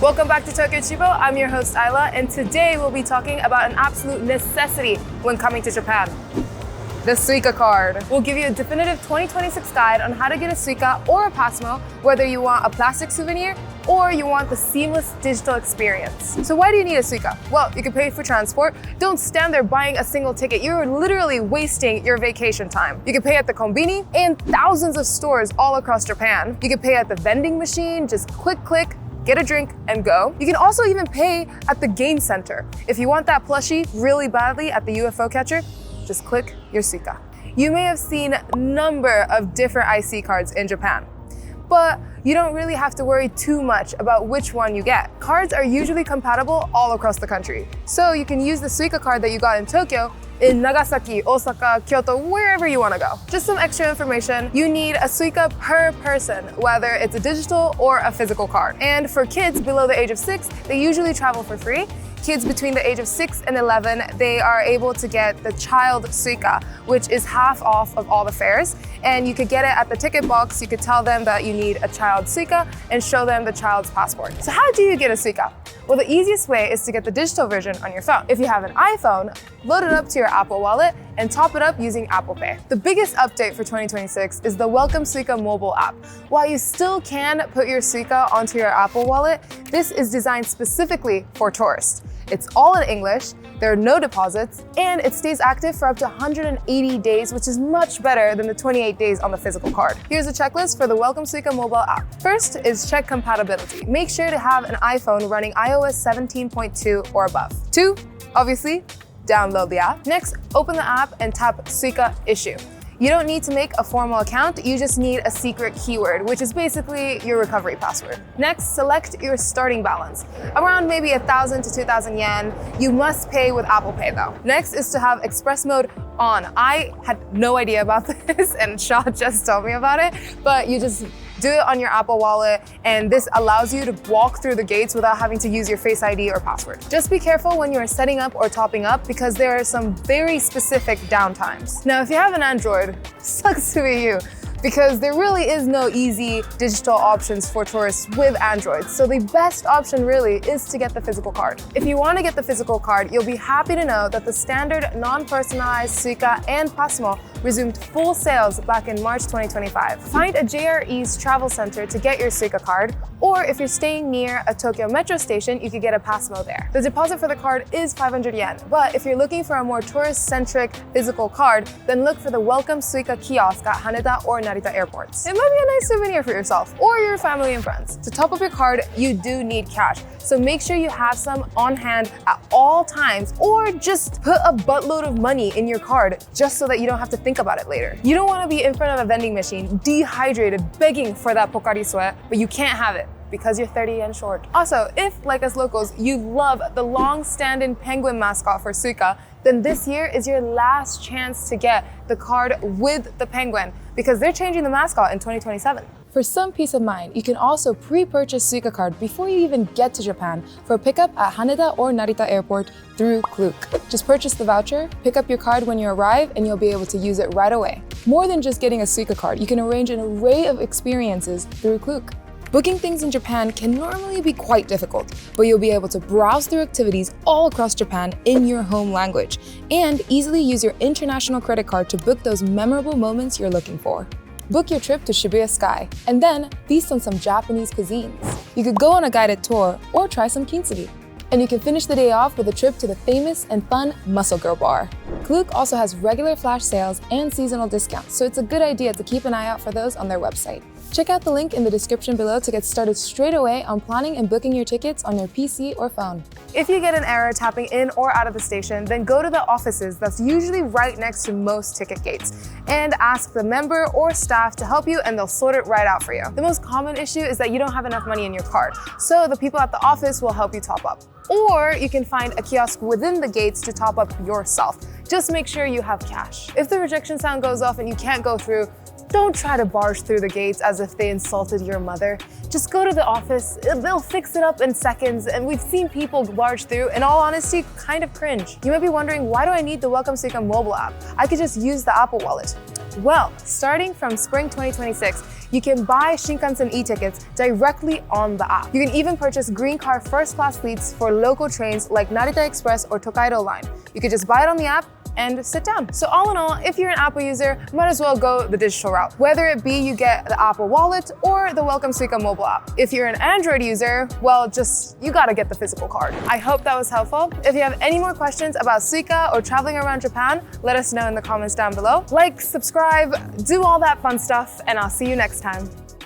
Welcome back to Tokyo Chibo. I'm your host Ayla, and today we'll be talking about an absolute necessity when coming to Japan. The Suica card. We'll give you a definitive 2026 guide on how to get a Suica or a Passmo, whether you want a plastic souvenir or you want the seamless digital experience. So why do you need a Suica? Well, you can pay for transport. Don't stand there buying a single ticket. You're literally wasting your vacation time. You can pay at the konbini and thousands of stores all across Japan. You can pay at the vending machine, just click, get a drink and go. You can also even pay at the game center. If you want that plushie really badly at the UFO catcher, just click your Suica. You may have seen a number of different IC cards in Japan, but you don't really have to worry too much about which one you get. Cards are usually compatible all across the country. So you can use the Suica card that you got in Tokyo in Nagasaki, Osaka, Kyoto, wherever you want to go. Just some extra information, you need a Suica per person, whether it's a digital or a physical card. And for kids below the age of 6, they usually travel for free. Kids between the age of 6 and 11, they are able to get the child Suica, which is half off of all the fares. And you could get it at the ticket box. You could tell them that you need a child Suica and show them the child's passport. So how do you get a Suica? Well, the easiest way is to get the digital version on your phone. If you have an iPhone, load it up to your Apple Wallet and top it up using Apple Pay. The biggest update for 2026 is the Welcome Suica Mobile app. While you still can put your Suica onto your Apple Wallet, this is designed specifically for tourists. It's all in English, there are no deposits, and it stays active for up to 180 days, which is much better than the 28 days on the physical card. Here's a checklist for the Welcome Suica mobile app. First is check compatibility. Make sure to have an iPhone running iOS 17.2 or above. 2, obviously, download the app. Next, open the app and tap Suica Issue. You don't need to make a formal account, you just need a secret keyword, which is basically your recovery password. Next, select your starting balance. Around maybe 1,000 to 2,000 yen. You must pay with Apple Pay though. Next is to have express mode on. I had no idea about this and Shaw just told me about it, but you just do it on your Apple Wallet, and this allows you to walk through the gates without having to use your Face ID or password. Just be careful when you're setting up or topping up because there are some very specific downtimes. Now, if you have an Android, sucks to be you, because there really is no easy digital options for tourists with Android. So the best option really is to get the physical card. If you want to get the physical card, you'll be happy to know that the standard non-personalized Suica and Passmo resumed full sales back in March 2025. Find a JR East travel center to get your Suica card, or if you're staying near a Tokyo metro station, you could get a Passmo there. The deposit for the card is 500 yen, but if you're looking for a more tourist-centric physical card, then look for the Welcome Suica kiosk at Haneda or Narita airports. It might be a nice souvenir for yourself or your family and friends. To top up your card, you do need cash, so make sure you have some on hand at all times, or just put a buttload of money in your card just so that you don't have to think about it later. You don't want to be in front of a vending machine, dehydrated, begging for that Pocari Sweat, but you can't have it because you're 30 yen short. Also, if, like us locals, you love the long-standing penguin mascot for Suica, then this year is your last chance to get the card with the penguin because they're changing the mascot in 2027. For some peace of mind, you can also pre-purchase Suica card before you even get to Japan for pickup at Haneda or Narita Airport through Klook. Just purchase the voucher, pick up your card when you arrive, and you'll be able to use it right away. More than just getting a Suica card, you can arrange an array of experiences through Klook. Booking things in Japan can normally be quite difficult, but you'll be able to browse through activities all across Japan in your home language and easily use your international credit card to book those memorable moments you're looking for. Book your trip to Shibuya Sky and then feast on some Japanese cuisines. You could go on a guided tour or try some kintsugi. And you can finish the day off with a trip to the famous and fun Muscle Girl Bar. Klook also has regular flash sales and seasonal discounts, so it's a good idea to keep an eye out for those on their website. Check out the link in the description below to get started straight away on planning and booking your tickets on your PC or phone. If you get an error tapping in or out of the station, then go to the offices that's usually right next to most ticket gates and ask the member or staff to help you and they'll sort it right out for you. The most common issue is that you don't have enough money in your card, so the people at the office will help you top up. Or you can find a kiosk within the gates to top up yourself. Just make sure you have cash. If the rejection sound goes off and you can't go through, don't try to barge through the gates as if they insulted your mother. Just go to the office, they'll fix it up in seconds, and we've seen people barge through, in all honesty, kind of cringe. You might be wondering, why do I need the Welcome Suica mobile app? I could just use the Apple Wallet. Well, starting from spring 2026, You can buy Shinkansen e-tickets directly on the app. You can even purchase green car first-class seats for local trains like Narita Express or Tokaido Line. You could just buy it on the app and sit down. So all in all, if you're an Apple user, might as well go the digital route. Whether it be you get the Apple Wallet or the Welcome Suica Mobile app. If you're an Android user, well, you gotta get the physical card. I hope that was helpful. If you have any more questions about Suica or traveling around Japan, let us know in the comments down below. Like, subscribe, do all that fun stuff, and I'll see you next time.